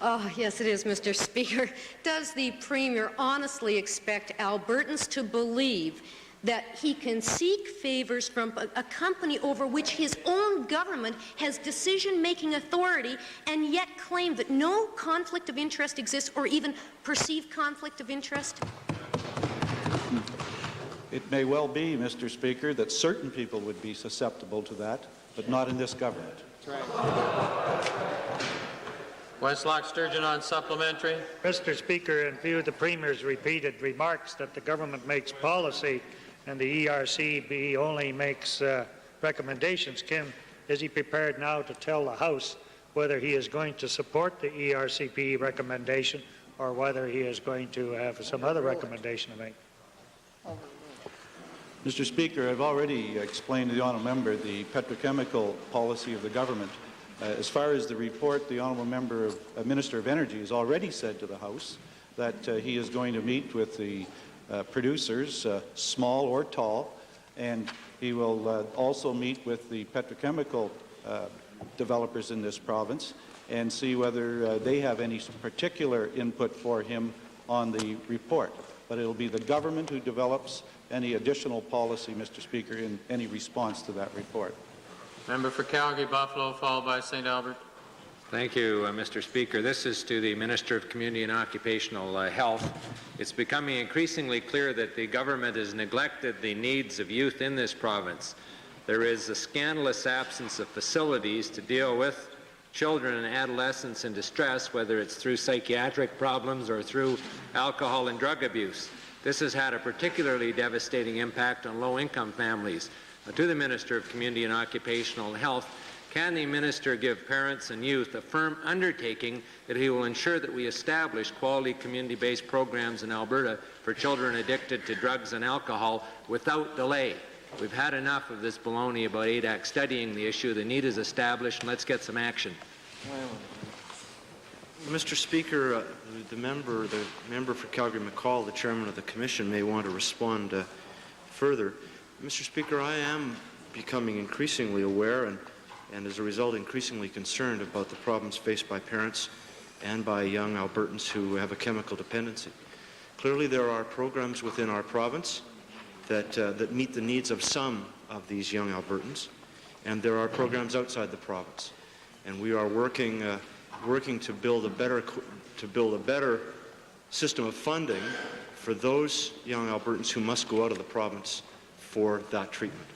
Oh, yes, it is, Mr. Speaker. Does the Premier honestly expect Albertans to believe that he can seek favors from a company over which his own government has decision-making authority and yet claim that no conflict of interest exists, or even perceived conflict of interest? It may well be, Mr. Speaker, that certain people would be susceptible to that, but not in this government. Westlock Sturgeon on supplementary. Mr. Speaker, in view of the Premier's repeated remarks that the government makes policy and the ERCB only makes recommendations, is he prepared now to tell the House whether he is going to support the ERCB recommendation or whether he is going to have some other recommendation to make? Mr. Speaker, I've already explained to the honourable member the petrochemical policy of the government. As far as the report, the honourable member, Minister of Energy, has already said to the House that he is going to meet with the producers, small or tall, and he will also meet with the petrochemical developers in this province and see whether they have any particular input for him on the report. But it will be the government who develops any additional policy, Mr. Speaker, in any response to that report. Member for Calgary-Buffalo, followed by St. Albert. Thank you, Mr. Speaker. This is to the Minister of Community and Occupational Health. It's becoming increasingly clear that the government has neglected the needs of youth in this province. There is a scandalous absence of facilities to deal with children and adolescents in distress, whether it's through psychiatric problems or through alcohol and drug abuse. This has had a particularly devastating impact on low-income families. To the Minister of Community and Occupational Health, can the Minister give parents and youth a firm undertaking that he will ensure that we establish quality community-based programs in Alberta for children addicted to drugs and alcohol without delay? We've had enough of this baloney about ADAC studying the issue. The need is established, and let's get some action. Mr. Speaker, the member for Calgary-McCall, the chairman of the commission, may want to respond further. Mr. Speaker, I am becoming increasingly aware and as a result increasingly concerned about the problems faced by parents and by young Albertans who have a chemical dependency. Clearly there are programs within our province that meet the needs of some of these young Albertans, and there are programs outside the province. And we are working to build a better system of funding for those young Albertans who must go out of the province for that treatment.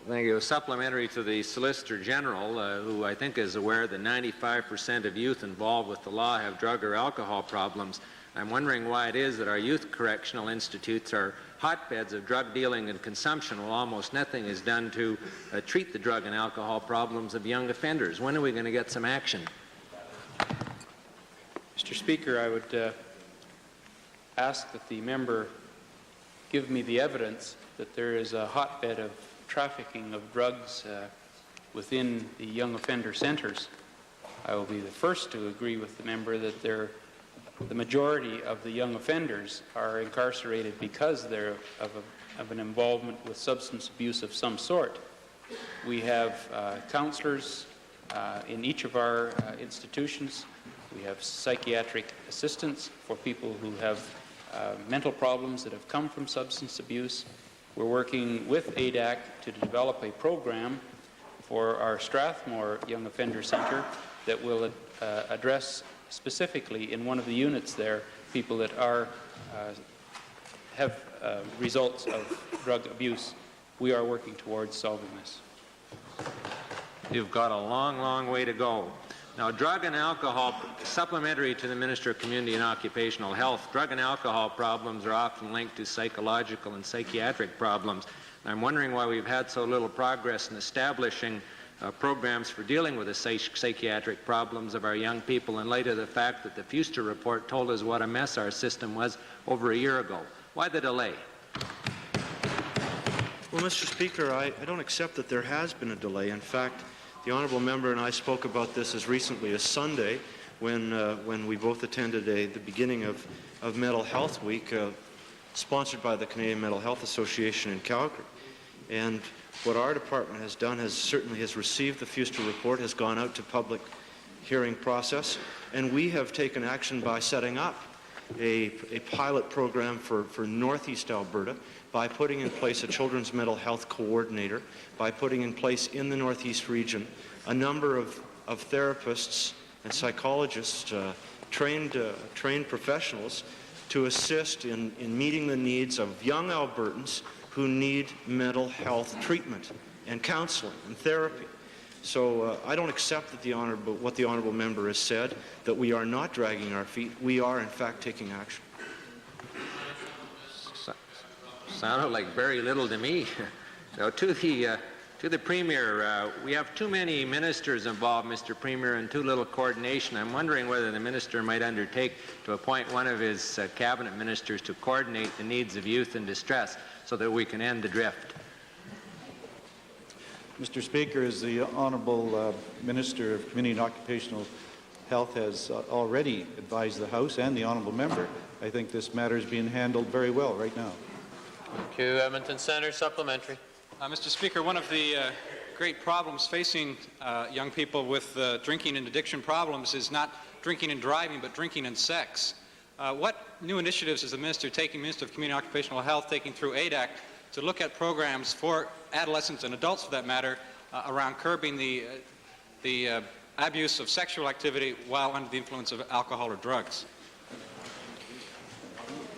Thank you. Supplementary to the Solicitor General, who I think is aware that 95% of youth involved with the law have drug or alcohol problems. I'm wondering why it is that our youth correctional institutes are hotbeds of drug dealing and consumption while almost nothing is done to treat the drug and alcohol problems of young offenders. When are we going to get some action? Mr. Speaker, I would ask that the member give me the evidence that there is a hotbed of trafficking of drugs within the young offender centers. I will be the first to agree with the member that the majority of the young offenders are incarcerated because they're of an involvement with substance abuse of some sort. We have counselors in each of our institutions. We have psychiatric assistants for people who have mental problems that have come from substance abuse. We're working with ADAC to develop a program for our Strathmore Young Offender Centre that will address specifically in one of the units there people that have results of drug abuse. We are working towards solving this. You've got a long, long way to go. Now, drug and alcohol, supplementary to the Minister of Community and Occupational Health, drug and alcohol problems are often linked to psychological and psychiatric problems. And I'm wondering why we've had so little progress in establishing programs for dealing with the psychiatric problems of our young people in light of the fact that the Fuster report told us what a mess our system was over a year ago. Why the delay? Well, Mr. Speaker, I don't accept that there has been a delay. In fact, the honourable member and I spoke about this as recently as Sunday when we both attended the beginning of Mental Health Week sponsored by the Canadian Mental Health Association in Calgary. And what our department has done certainly has received the Fuster report, has gone out to public hearing process, and we have taken action by setting up a pilot program for Northeast Alberta, by putting in place a children's mental health coordinator, by putting in place in the Northeast region a number of therapists and psychologists, trained professionals to assist in meeting the needs of young Albertans who need mental health treatment and counseling and therapy. So I don't accept that what the honourable member has said, that we are not dragging our feet. We are, in fact, taking action. Sounded like very little to me. Now, to the Premier, we have too many ministers involved, Mr. Premier, and too little coordination. I'm wondering whether the minister might undertake to appoint one of his cabinet ministers to coordinate the needs of youth in distress so that we can end the drift. Mr. Speaker, as the Honourable Minister of Community and Occupational Health has already advised the House and the Honourable Member, I think this matter is being handled very well right now. Thank you. Edmonton Centre, supplementary. Mr. Speaker, one of the great problems facing young people with drinking and addiction problems is not drinking and driving, but drinking and sex. What new initiatives is the Minister of Community and Occupational Health taking through ADAC to look at programs for adolescents and adults, for that matter, around curbing the abuse of sexual activity while under the influence of alcohol or drugs?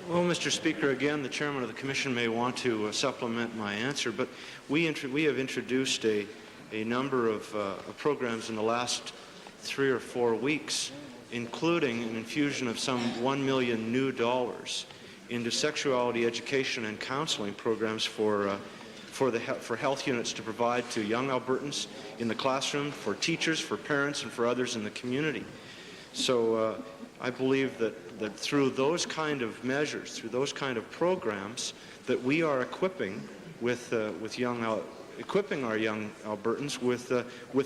Well, Mr. Speaker, again, the Chairman of the Commission may want to supplement my answer, but we have introduced a number of programs in the last 3 or 4 weeks, including an infusion of some $1 million new dollars into sexuality education and counseling programs for health units to provide to young Albertans in the classroom, for teachers, for parents, and for others in the community. So I believe that through those kind of measures, through those kind of programs, that we are equipping equipping our young Albertans with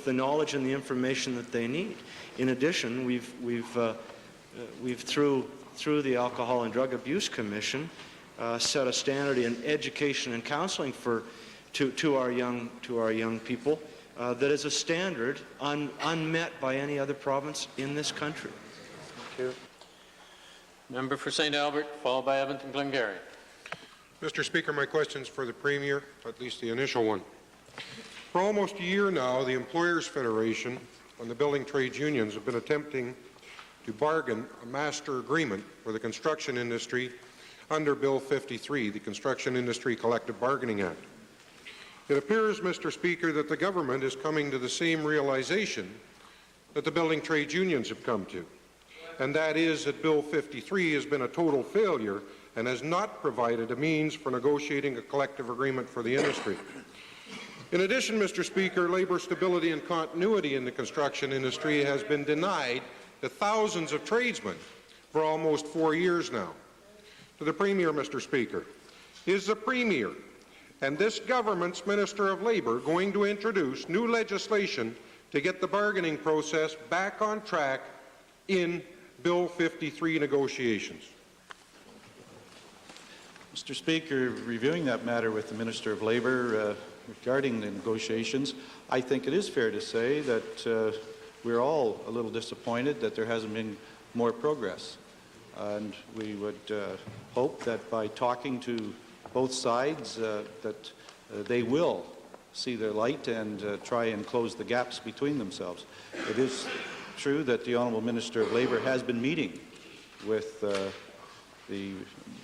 the knowledge and the information that they need. In addition, we've through the Alcohol and Drug Abuse Commission set a standard in education and counseling to our young people that is a standard unmet by any other province in this country. Thank you. Member for St. Albert, followed by Edmonton Glengarry. Mr. Speaker, my question is for the Premier, at least the initial one. For almost a year now, the Employers Federation and the building trades unions have been attempting to bargain a master agreement for the construction industry under Bill 53, the Construction Industry Collective Bargaining Act. It appears, Mr. Speaker, that the government is coming to the same realization that the building trades unions have come to, and that is that Bill 53 has been a total failure and has not provided a means for negotiating a collective agreement for the industry. In addition, Mr. Speaker, labour stability and continuity in the construction industry has been denied to thousands of tradesmen for almost 4 years now. To the Premier, Mr. Speaker, is the Premier and this government's Minister of Labour going to introduce new legislation to get the bargaining process back on track in Bill 53 negotiations? Mr. Speaker, reviewing that matter with the Minister of Labour regarding the negotiations, I think it is fair to say that we're all a little disappointed that there hasn't been more progress. And we would hope that by talking to both sides that they will see their light and try and close the gaps between themselves. It is true that the Honourable Minister of Labour has been meeting with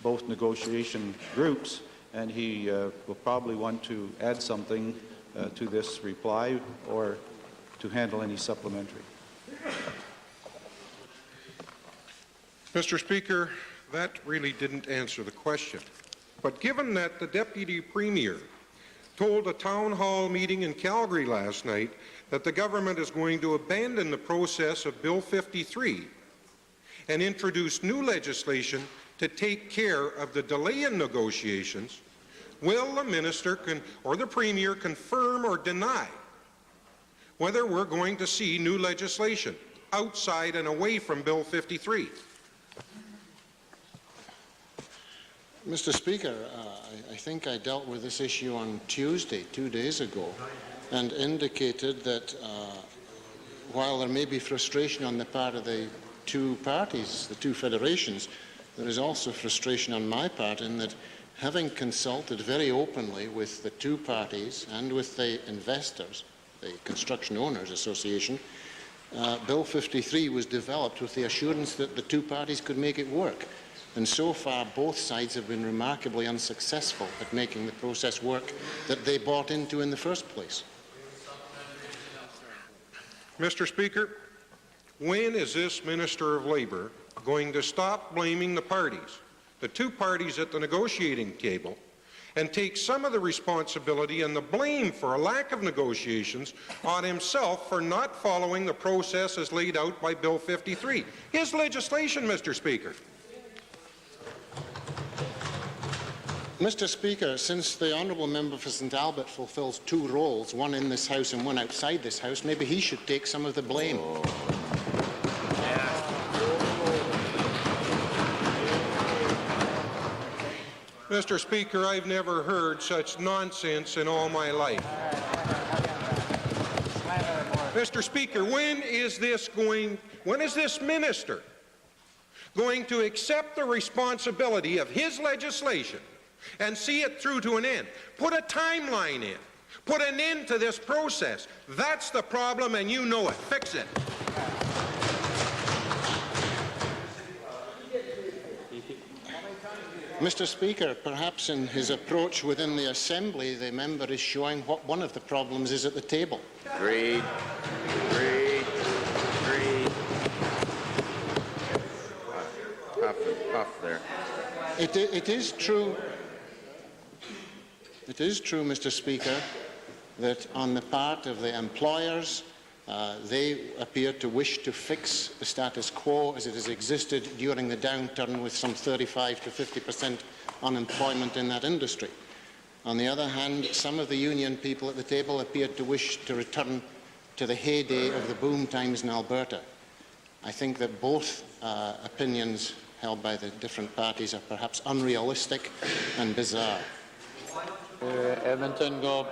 both negotiation groups, and he will probably want to add something to this reply or to handle any supplementary. Mr. Speaker, that really didn't answer the question. But given that the Deputy Premier told a town hall meeting in Calgary last night that the government is going to abandon the process of Bill 53 and introduce new legislation to take care of the delay in negotiations, will the Minister or the Premier confirm or deny whether we're going to see new legislation outside and away from Bill 53? Mr. Speaker, I think I dealt with this issue on Tuesday, 2 days ago, and indicated that while there may be frustration on the part of the two parties, the two federations, there is also frustration on my part in that, having consulted very openly with the two parties and with the investors, the Construction Owners Association, Bill 53 was developed with the assurance that the two parties could make it work. And so far, both sides have been remarkably unsuccessful at making the process work that they bought into in the first place. Mr. Speaker, when is this Minister of Labour going to stop blaming the parties, the two parties at the negotiating table, and take some of the responsibility and the blame for a lack of negotiations on himself for not following the process as laid out by Bill 53? His legislation, Mr. Speaker. Mr. Speaker, since the Honourable Member for St Albert fulfills two roles, one in this House and one outside this House, maybe he should take some of the blame. Mr. Speaker, I've never heard such nonsense in all my life. Mr. Speaker, when is this minister going to accept the responsibility of his legislation and see it through to an end? Put a timeline in. Put an end to this process. That's the problem, and you know it. Fix it. Mr. Speaker, perhaps in his approach within the Assembly, the member is showing what one of the problems is at the table. Agreed. Agreed. Agreed. Puff there. It is true, Mr. Speaker, that on the part of the employers, they appear to wish to fix the status quo as it has existed during the downturn, with some 35 to 50% unemployment in that industry. On the other hand, some of the union people at the table appear to wish to return to the heyday of the boom times in Alberta. I think that both opinions held by the different parties are perhaps unrealistic and bizarre. Edmonton Goldbar.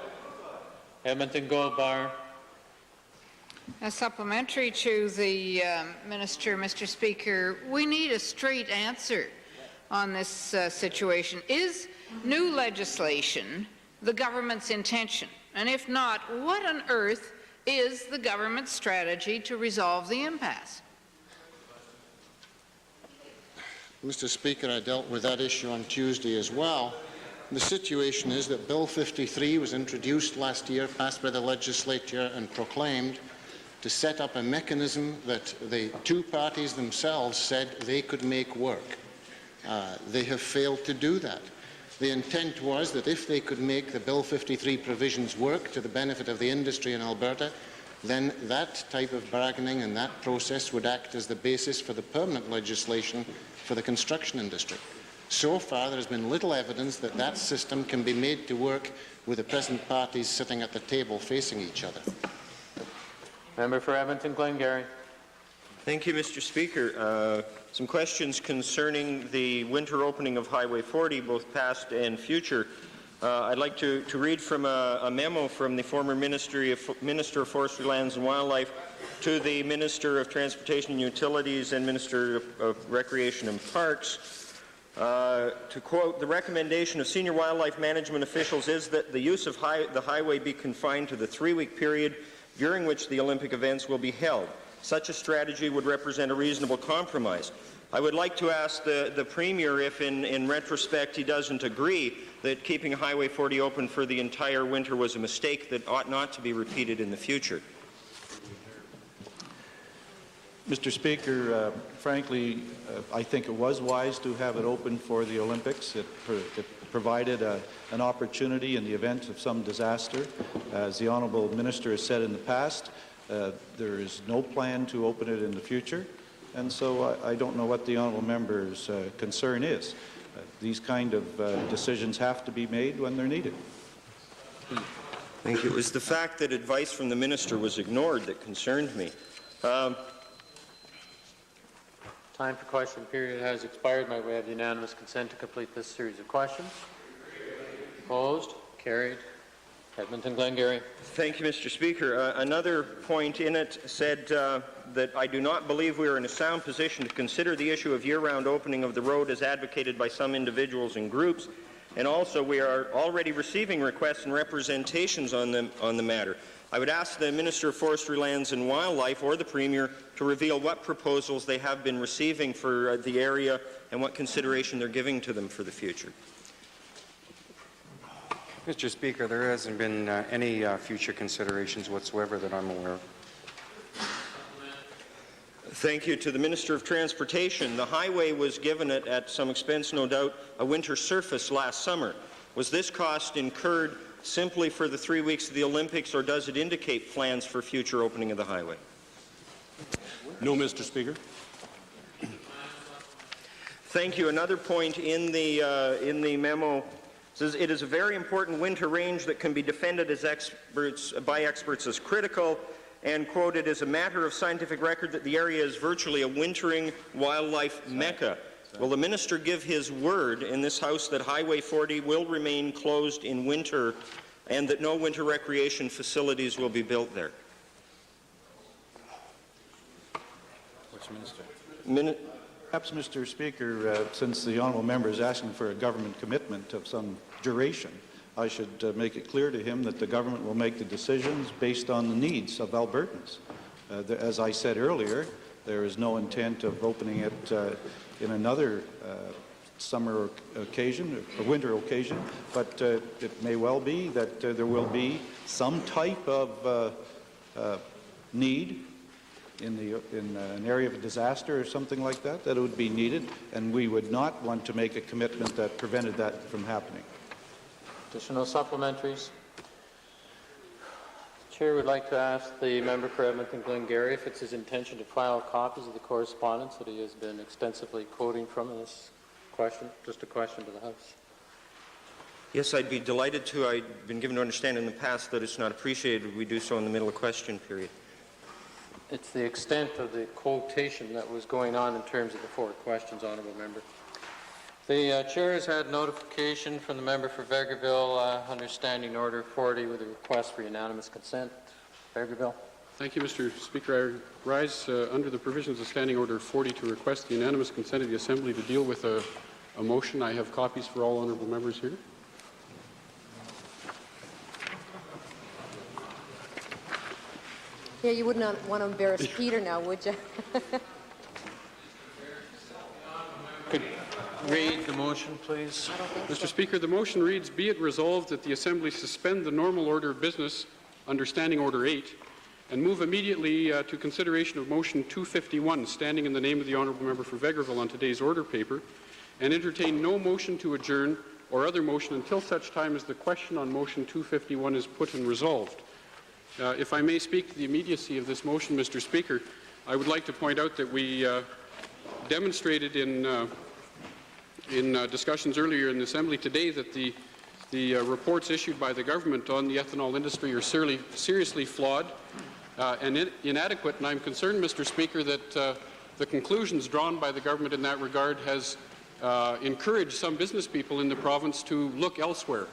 Supplementary to the Minister, Mr. Speaker, we need a straight answer on this situation. Is new legislation the government's intention? And if not, what on earth is the government's strategy to resolve the impasse? Mr. Speaker, I dealt with that issue on Tuesday as well. The situation is that Bill 53 was introduced last year, passed by the legislature and proclaimed, to set up a mechanism that the two parties themselves said they could make work. They have failed to do that. The intent was that if they could make the Bill 53 provisions work to the benefit of the industry in Alberta, then that type of bargaining and that process would act as the basis for the permanent legislation for the construction industry. So far, there has been little evidence that that system can be made to work with the present parties sitting at the table facing each other. Member for Edmonton Glengarry. Thank you, Mr. Speaker. Some questions concerning the winter opening of Highway 40, both past and future. I'd like to read from a memo from the former Minister of Forestry, Lands and Wildlife to the Minister of Transportation and Utilities and Minister of Recreation and Parks. To quote, the recommendation of senior wildlife management officials is that the use of the highway be confined to the 3-week period during which the Olympic events will be held. Such a strategy would represent a reasonable compromise. I would like to ask the Premier if, in retrospect, he doesn't agree that keeping Highway 40 open for the entire winter was a mistake that ought not to be repeated in the future. Mr. Speaker, frankly, I think it was wise to have it open for the Olympics. It provided an opportunity in the event of some disaster. As the Honourable Minister has said in the past, there is no plan to open it in the future, and so I don't know what the Honourable Member's concern is. These kind of decisions have to be made when they're needed. Thank you. It was the fact that advice from the Minister was ignored that concerned me. Time for question period has expired. Might we have unanimous consent to complete this series of questions? Opposed? Carried. Edmonton Glengarry. Thank you, Mr. Speaker. Another point in it said that I do not believe we are in a sound position to consider the issue of year-round opening of the road as advocated by some individuals and groups, and also we are already receiving requests and representations on the matter. I would ask the Minister of Forestry, Lands and Wildlife or the Premier to reveal what proposals they have been receiving for the area and what consideration they're giving to them for the future. Mr. Speaker, there hasn't been any future considerations whatsoever that I'm aware of. Thank you. To the Minister of Transportation, the highway was given it, at some expense no doubt, a winter surface last summer. Was this cost incurred simply for the 3 weeks of the Olympics, or does it indicate plans for future opening of the highway? No, Mr. Speaker. Thank you. Another point in the memo says it is a very important winter range that can be defended by experts as critical, and quote, it is a matter of scientific record that the area is virtually a wintering wildlife mecca. Will the Minister give his word in this House that Highway 40 will remain closed in winter and that no winter recreation facilities will be built there? Which Minister? Perhaps, Mr. Speaker, since the Honourable Member is asking for a government commitment of some duration, I should make it clear to him that the government will make the decisions based on the needs of Albertans. As I said earlier, there is no intent of opening it in another summer occasion, or winter occasion, but it may well be that there will be some type of need in an area of a disaster or something like that, that it would be needed, and we would not want to make a commitment that prevented that from happening. Additional supplementaries. Chair would like to ask the member for Edmonton Glengarry if it's his intention to file copies of the correspondence that he has been extensively quoting from in this question. Just a question to the House. Yes, I'd be delighted to. I've been given to understand in the past that it's not appreciated we do so in the middle of question period. It's the extent of the quotation that was going on in terms of the 4 questions, Honourable Member. The Chair has had notification from the member for Vegreville under Standing Order 40 with a request for unanimous consent. Vegreville. Thank you, Mr. Speaker. I rise under the provisions of Standing Order 40 to request the unanimous consent of the Assembly to deal with a motion. I have copies for all honourable members here. Yeah, you would not want to embarrass Peter now, would you? Could read the motion, please. Mr. Speaker, the motion reads, be it resolved that the Assembly suspend the normal order of business under Standing Order 8 and move immediately to consideration of Motion 251, standing in the name of the Honourable Member for Vegreville on today's order paper, and entertain no motion to adjourn or other motion until such time as the question on Motion 251 is put and resolved. If I may speak to the immediacy of this motion, Mr. Speaker, I would like to point out that we demonstrated in discussions earlier in the Assembly today that the reports issued by the government on the ethanol industry are seriously flawed and inadequate, and I'm concerned, Mr. Speaker, that the conclusions drawn by the government in that regard has encouraged some business people in the province to look elsewhere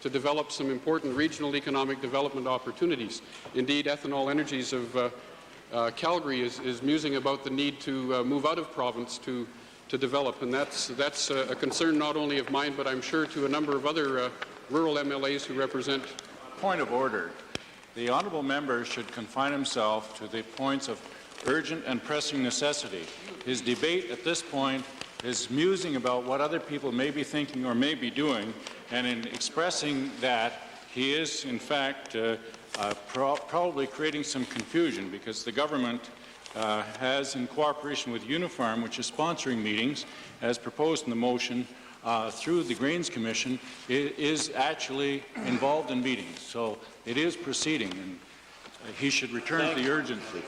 to develop some important regional economic development opportunities. Indeed, Ethanol Energies of Calgary is musing about the need to move out of province to develop, and that's a concern not only of mine, but I'm sure to a number of other rural MLAs who represent. Point of order. The honourable member should confine himself to the points of urgent and pressing necessity. His debate at this point is musing about what other people may be thinking or may be doing, and in expressing that, he is, in fact, probably creating some confusion, because the government has, in cooperation with Unifarm, which is sponsoring meetings, as proposed in the motion, through the Grains Commission, is actually involved in meetings. So it is proceeding, and he should return to the urgency.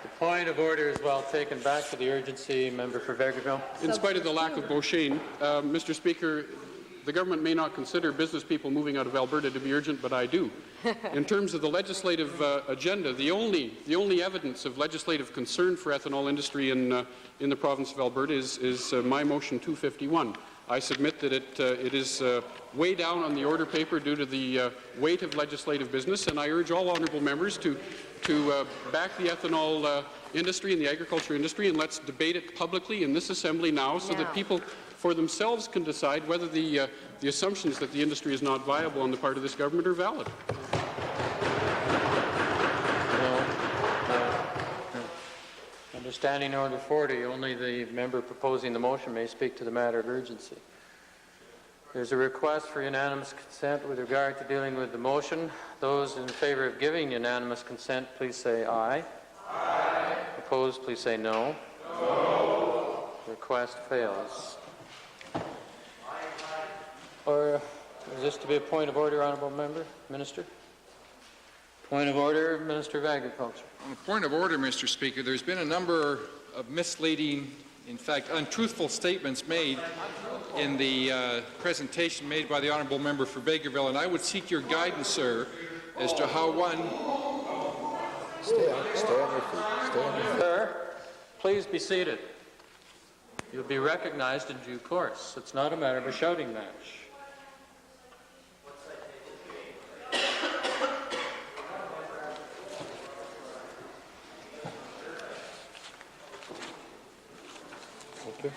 The point of order is well taken. Back to the urgency. Member for Vegreville. In spite of the lack of Beauchesne, Mr. Speaker, the government may not consider business people moving out of Alberta to be urgent, but I do. In terms of the legislative agenda, the only evidence of legislative concern for ethanol industry in the province of Alberta is my motion 251. I submit that it is way down on the order paper due to the weight of legislative business, and I urge all honourable members to back the ethanol industry and the agriculture industry, and let's debate it publicly in this assembly now, so that people for themselves can decide whether the assumptions that the industry is not viable on the part of this government are valid. Understanding Order 40, only the member proposing the motion may speak to the matter of urgency. There's a request for unanimous consent with regard to dealing with the motion. Those in favor of giving unanimous consent, please say aye. Aye. Opposed, please say no. No. Request fails. Or is this to be a point of order, honourable member? Minister? Point of order, Minister of Agriculture. On a point of order, Mr. Speaker, there's been a number of misleading, in fact, untruthful statements made in the presentation made by the honourable member for Bakerville, and I would seek your guidance, sir, as to how one... Stay on your feet. Stay on your feet. Sir, please be seated. You'll be recognized in due course. It's not a matter of a shouting match. Okay.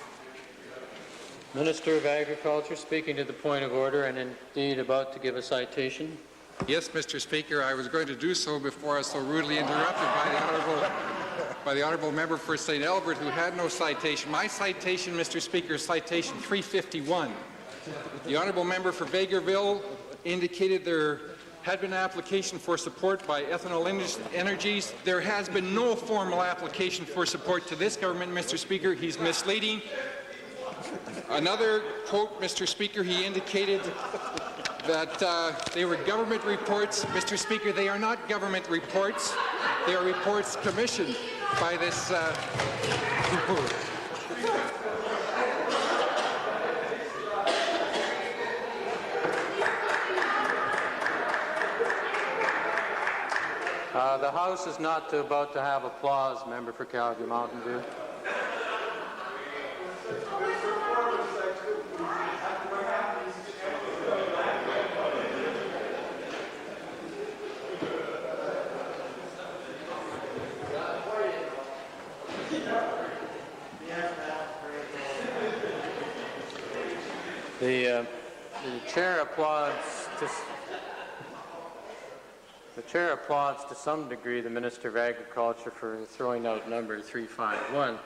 Minister of Agriculture, speaking to the point of order and indeed about to give a citation. Yes, Mr. Speaker, I was going to do so before I was so rudely interrupted by the honourable member for St. Albert, who had no citation. My citation, Mr. Speaker, is citation 351. The honourable member for Bakerville indicated there had been an application for support by Ethanol Energies. There has been no formal application for support to this government, Mr. Speaker. He's misleading. Another quote, Mr. Speaker, he indicated that they were government reports. Mr. Speaker, they are not government reports. They are reports commissioned by this the House is not about to have applause, member for Calgary Mountain View. The chair applauds to some degree the Minister of Agriculture for throwing out number 351.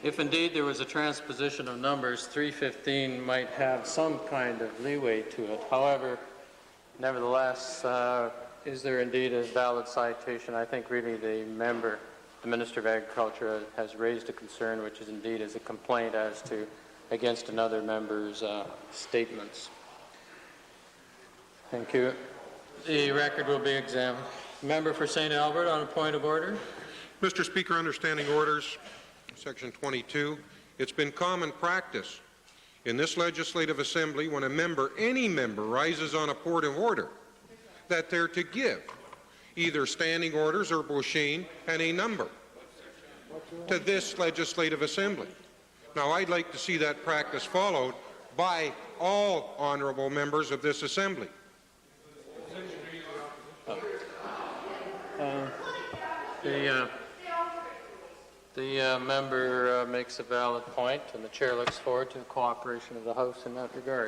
If indeed there was a transposition of numbers, 315 might have some kind of leeway to it. However, nevertheless, is there indeed a valid citation? I think really the Minister of Agriculture has raised a concern, which is indeed a complaint against another member's statements. Thank you. The record will be examined. Member for St. Albert on a point of order. Mr. Speaker, understanding orders, Section 22. It's been common practice in this legislative assembly when any member rises on a point of order that they're to give either standing orders or Beauchesne and a number to this legislative assembly. Now, I'd like to see that practice followed by all honourable members of this assembly. The member makes a valid point, and the chair looks forward to the cooperation of the House in that regard.